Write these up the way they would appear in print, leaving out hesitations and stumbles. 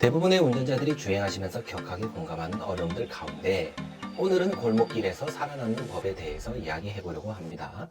대부분의 운전자들이 주행하시면서 격하게 공감하는 어려움들 가운데 오늘은 골목길에서 살아남는 법에 대해서 이야기해 보려고 합니다.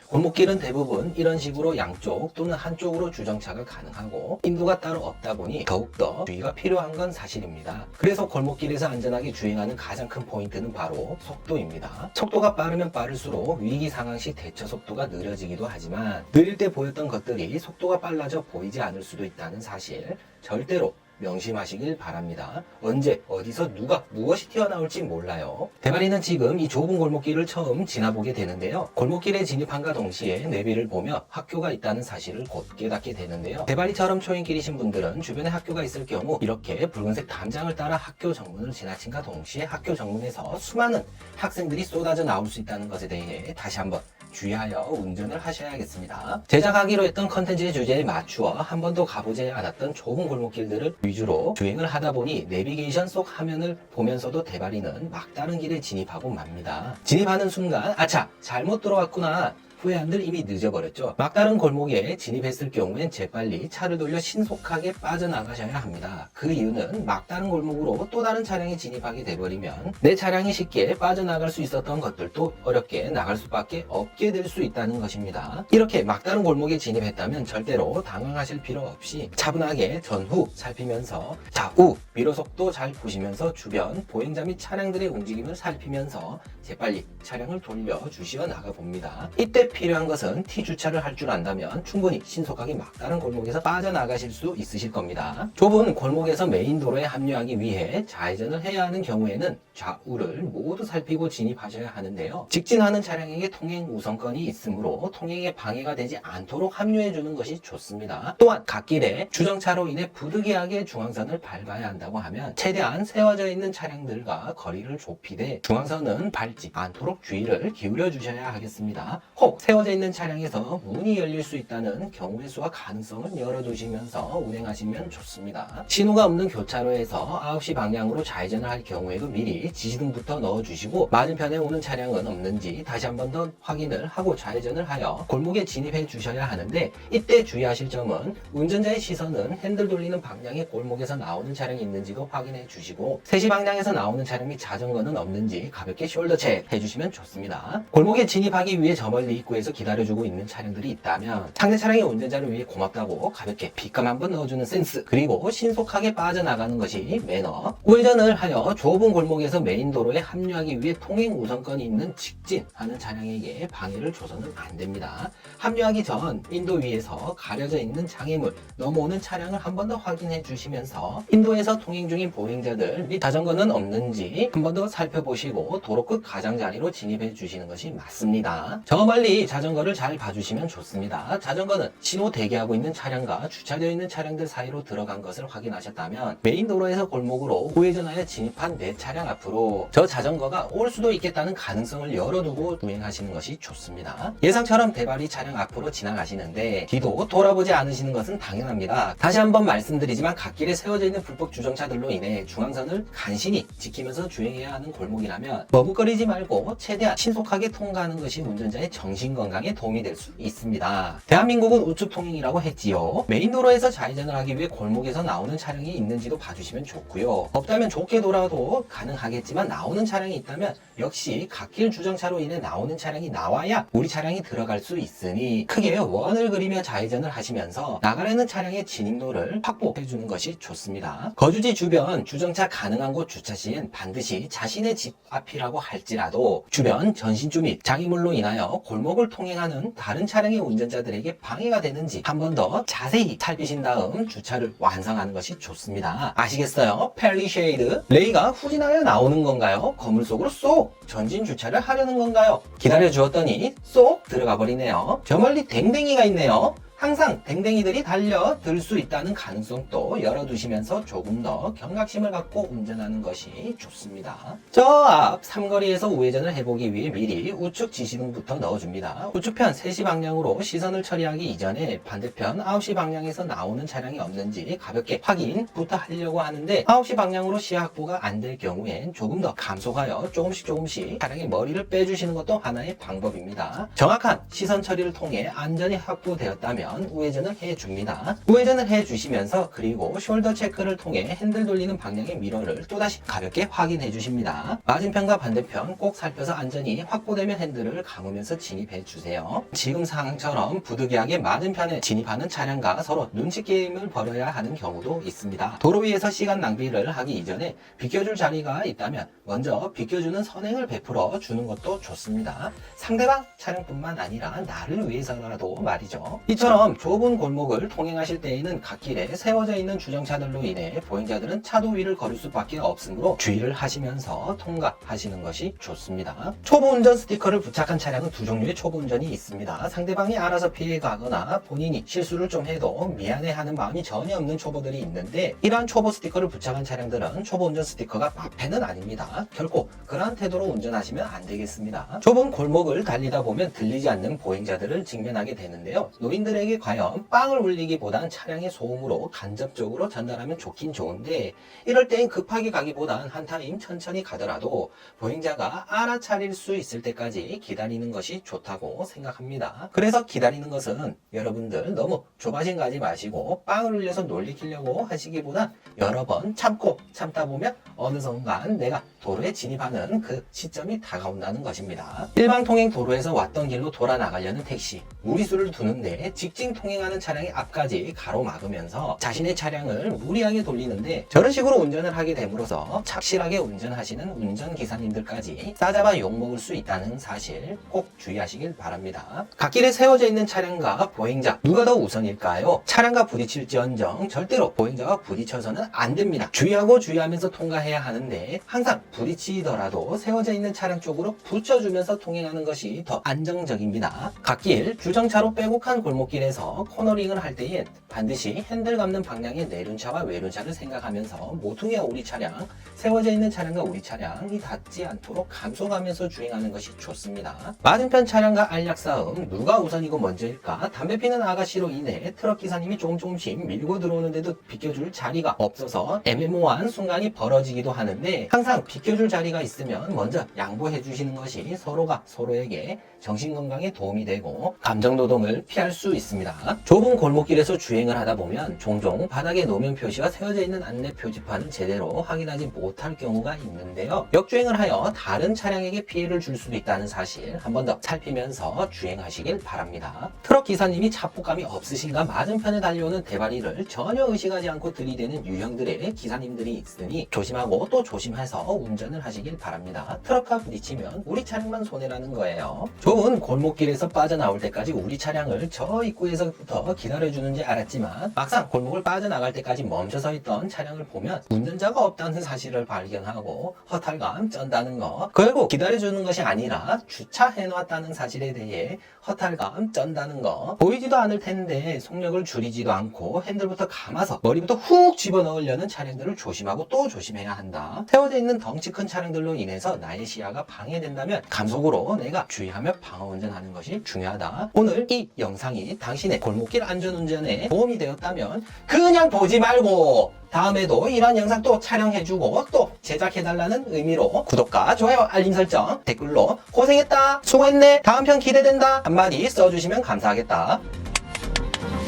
골목길은 대부분 이런 식으로 양쪽 또는 한쪽으로 주정차가 가능하고 인도가 따로 없다 보니 더욱더 주의가 필요한 건 사실입니다. 그래서 골목길에서 안전하게 주행하는 가장 큰 포인트는 바로 속도입니다. 속도가 빠르면 빠를수록 위기 상황 시 대처 속도가 느려지기도 하지만 느릴 때 보였던 것들이 속도가 빨라져 보이지 않을 수도 있다는 사실 절대로 명심하시길 바랍니다. 언제 어디서 누가 무엇이 튀어나올지 몰라요. 대발이는 지금 이 좁은 골목길을 처음 지나보게 되는데요. 골목길에 진입함과 동시에 내비를 보며 학교가 있다는 사실을 곧 깨닫게 되는데요. 대발이처럼 초행길이신 분들은 주변에 학교가 있을 경우 이렇게 붉은색 담장을 따라 학교 정문을 지나친과 동시에 학교 정문에서 수많은 학생들이 쏟아져 나올 수 있다는 것에 대해 다시 한번 주의하여 운전을 하셔야겠습니다. 제작하기로 했던 컨텐츠의 주제에 맞추어 한 번도 가보지 않았던 좁은 골목길들을 위주로 주행을 하다 보니 내비게이션 속 화면을 보면서도 대발이는 막다른 길에 진입하고 맙니다. 진입하는 순간 아차 잘못 들어왔구나 후회한들 이미 늦어버렸죠. 막다른 골목에 진입했을 경우엔 재빨리 차를 돌려 신속하게 빠져나가셔야 합니다. 그 이유는 막다른 골목으로 또 다른 차량이 진입하게 돼버리면 내 차량이 쉽게 빠져나갈 수 있었던 것들도 어렵게 나갈 수밖에 없게 될 수 있다는 것입니다. 이렇게 막다른 골목에 진입했다면 절대로 당황하실 필요 없이 차분하게 전후 살피면서 좌우 미러속도 잘 보시면서 주변 보행자 및 차량들의 움직임을 살피면서 재빨리 차량을 돌려주시어 나가봅니다. 이때 필요한 것은 T주차를 할 줄 안다면 충분히 신속하게 막다른 골목에서 빠져나가실 수 있으실 겁니다. 좁은 골목에서 메인 도로에 합류하기 위해 좌회전을 해야 하는 경우에는 좌우를 모두 살피고 진입하셔야 하는데요. 직진하는 차량에게 통행 우선권이 있으므로 통행에 방해가 되지 않도록 합류해 주는 것이 좋습니다. 또한 갓길에 주정차로 인해 부득이하게 중앙선을 밟아야 한다고 하면 최대한 세워져 있는 차량들과 거리를 좁히되 중앙선은 밟지 않도록 주의를 기울여 주셔야 하겠습니다. 혹 세워져 있는 차량에서 문이 열릴 수 있다는 경우의 수와 가능성을 열어두시면서 운행하시면 좋습니다. 신호가 없는 교차로에서 9시 방향으로 좌회전을 할 경우에도 미리 지시등부터 넣어주시고 맞은편에 오는 차량은 없는지 다시 한 번 더 확인을 하고 좌회전을 하여 골목에 진입해 주셔야 하는데 이때 주의하실 점은 운전자의 시선은 핸들 돌리는 방향의 골목에서 나오는 차량이 있는지도 확인해 주시고 3시 방향에서 나오는 차량 및 자전거는 없는지 가볍게 숄더 체크 해주시면 좋습니다. 골목에 진입하기 위해 저 멀리 입구에서 기다려주고 있는 차량들이 있다면 상대 차량의 운전자를 위해 고맙다고 가볍게 빗감 한번 넣어주는 센스 그리고 신속하게 빠져나가는 것이 매너. 우회전을 하여 좁은 골목에서 메인 도로에 합류하기 위해 통행 우선권이 있는 직진하는 차량에게 방해를 줘서는 안 됩니다. 합류하기 전 인도 위에서 가려져 있는 장애물 넘어오는 차량을 한 번 더 확인해 주시면서 인도에서 통행 중인 보행자들 및 자전거는 없는지 한 번 더 살펴보시고 도로 끝 가장자리로 진입해 주시는 것이 맞습니다. 저 멀리 자전거를 잘 봐주시면 좋습니다. 자전거는 신호 대기하고 있는 차량과 주차되어 있는 차량들 사이로 들어간 것을 확인하셨다면 메인 도로에서 골목으로 우회전하여 진입한 내 차량 앞으로 저 자전거가 올 수도 있겠다는 가능성을 열어두고 주행하시는 것이 좋습니다. 예상처럼 대발이 차량 앞으로 지나가시는데 뒤도 돌아보지 않으시는 것은 당연합니다. 다시 한번 말씀드리지만 갓길에 세워져 있는 불법 주정차들로 인해 중앙선을 간신히 지키면서 주행해야 하는 골목이라면 머뭇거리지 말고 최대한 신속하게 통과하는 것이 운전자의 정신건강에 도움이 될 수 있습니다. 대한민국은 우측 통행이라고 했지요. 메인 도로에서 좌회전을 하기 위해 골목에서 나오는 차량이 있는지도 봐주시면 좋고요. 없다면 좋게 돌아도 가능하겠지만 나오는 차량이 있다면 역시 갓길 주정차로 인해 나오는 차량이 나와야 우리 차량이 들어갈 수 있으니 크게 원을 그리며 좌회전을 하시면서 나가려는 차량의 진입로를 확보해 주는 것이 좋습니다. 거주지 주변 주정차 가능한 곳 주차 시엔 반드시 자신의 집 앞이라고 할지라도 주변 전신주 및 장애물로 인하여 골목을 통행하는 다른 차량의 운전자들에게 방해가 되는지 한 번 더 자세히 살피신 다음 주차를 완성하는 것이 좋습니다. 아시겠어요? 펠리쉐이드 레이가 후진하여 나오는 건가요? 건물 속으로 쏙 전진 주차를 하려는 건가요? 기다려 주었더니 쏙 들어가 버리네요. 저 멀리 댕댕이가 있네요. 항상 댕댕이들이 달려들 수 있다는 가능성도 열어두시면서 조금 더 경각심을 갖고 운전하는 것이 좋습니다. 저 앞 삼거리에서 우회전을 해보기 위해 미리 우측 지시등부터 넣어줍니다. 우측편 3시 방향으로 시선을 처리하기 이전에 반대편 9시 방향에서 나오는 차량이 없는지 가볍게 확인부터 하려고 하는데 9시 방향으로 시야 확보가 안 될 경우엔 조금 더 감속하여 조금씩 차량의 머리를 빼주시는 것도 하나의 방법입니다. 정확한 시선 처리를 통해 안전이 확보되었다면 있으면 우회전을 해줍니다. 우회전을 해주시면서 그리고 숄더 체크를 통해 핸들 돌리는 방향의 미러를 또다시 가볍게 확인해 주십니다. 맞은편과 반대편 꼭 살펴서 안전이 확보되면 핸들을 감으면서 진입해 주세요. 지금 상황처럼 부득이하게 맞은편에 진입하는 차량과 서로 눈치 게임을 벌여야 하는 경우도 있습니다. 도로 위에서 시간 낭비를 하기 이전에 비켜줄 자리가 있다면 먼저 비켜주는 선행을 베풀어 주는 것도 좋습니다. 상대방 차량뿐만 아니라 나를 위해서라도 말이죠. 이처럼 좁은 골목을 통행하실 때에는 갓길에 세워져 있는 주정차들로 인해 보행자들은 차도 위를 걸을 수밖에 없으므로 주의를 하시면서 통과하시는 것이 좋습니다. 초보 운전 스티커를 부착한 차량은 두 종류의 초보 운전이 있습니다. 상대방이 알아서 피해가거나 본인이 실수를 좀 해도 미안해하는 마음이 전혀 없는 초보들이 있는데, 이러한 초보 스티커를 부착한 차량들은 초보 운전 스티커가 마패는 아닙니다. 결코 그러한 태도로 운전하시면 안 되겠습니다. 좁은 골목을 달리다 보면 들리지 않는 보행자들을 직면하게 되는데요. 노인들에게 과연 빵을 울리기보단 차량의 소음으로 간접적으로 전달하면 좋긴 좋은데, 이럴 땐 급하게 가기보단 한 타임 천천히 가더라도 보행자가 알아차릴 수 있을 때까지 기다리는 것이 좋다고 생각합니다. 그래서 기다리는 것은 여러분들 너무 조바심 가지 마시고 빵을 울려서 놀리키려고 하시기보다 여러 번 참고 참다 보면 어느 순간 내가 도로에 진입하는 그 시점이 다가온다는 것입니다. 일방 통행 도로에서 왔던 길로 돌아 나가려는 택시, 무리수를 두는데 직진 통행하는 차량이 앞까지 가로막으면서 자신의 차량을 무리하게 돌리는데, 저런 식으로 운전을 하게 됨으로써 착실하게 운전하시는 운전기사님들까지 싸잡아 욕먹을 수 있다는 사실 꼭 주의하시길 바랍니다. 갓길에 세워져 있는 차량과 보행자 누가 더 우선일까요? 차량과 부딪힐지언정 절대로 보행자와 부딪혀서는 안 됩니다. 주의하면서 통과해야 하는데, 항상 부딪히더라도 세워져 있는 차량 쪽으로 붙여주면서 통행하는 것이 더 안정적입니다. 갓길, 주정차로 빼곡한 골목길에서 코너링을 할 때엔 반드시 핸들 감는 방향의 내륜차와 외륜차를 생각하면서 모퉁이와 우리 차량, 세워져 있는 차량과 우리 차량이 닿지 않도록 감속하면서 주행하는 것이 좋습니다. 맞은편 차량과 알약 싸움, 누가 우선이고 먼저일까? 담배 피는 아가씨로 인해 트럭 기사님이 조금씩 밀고 들어오는데도 비켜줄 자리가 없어서 애매모호한 순간이 벌어지기도 하는데, 항상 비켜줄 자리가 있으면 먼저 양보해 주시는 것이 서로가 서로에게 정신건강에 도움이 되고 감정노동을 피할 수 있습니다. 좁은 골목길에서 주행을 하다 보면 종종 바닥에 노면 표시와 세워져 있는 안내 표지판을 제대로 확인하지 못할 경우가 있는데요. 역주행을 하여 다른 차량에게 피해를 줄 수도 있다는 사실 한 번 더 살피면서 주행하시길 바랍니다. 트럭 기사님이 차폭감이 없으신가 맞은편에 달려오는 대바리를 전혀 의식하지 않고 들이대는 유형들의 기사님들이 있으니 조심하고 또 조심해서 운전을 하시길 바랍니다. 트럭과 부딪히면 우리 차량만 손해라는 거예요. 좁은 골목길에서 빠져나올 때까지 우리 차량을 저 입구에서부터 기다려주는지 알았지만, 막상 골목을 빠져나갈 때까지 멈춰서 있던 차량을 보면 운전자가 없다는 사실을 발견하고 허탈감 쩐다는 거, 결국 기다려주는 것이 아니라 주차해놨다는 사실에 대해 허탈감 쩐다는 거, 보이지도 않을 텐데 속력을 줄이지도 않고 핸들부터 감아서 머리부터 훅 집어넣으려는 차량들을 조심하고 또 조심해야 한다. 세워져 있는 덩치 큰 차량들로 인해서 나의 시야가 방해된다면 감속으로 내가 주의하며 방어 운전하는 것이 중요하다. 오늘 이 영상이 당신의 골목길 안전운전에 도움이 되었다면 그냥 보지 말고 다음에도 이런 영상 또 촬영해주고 또 제작해달라는 의미로 구독과 좋아요, 알림 설정, 댓글로 고생했다, 수고했네, 다음 편 기대된다 한마디 써주시면 감사하겠다.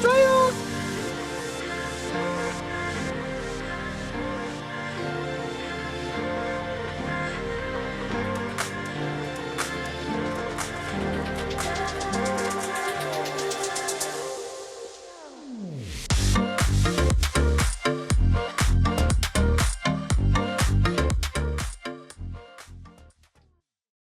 좋아요.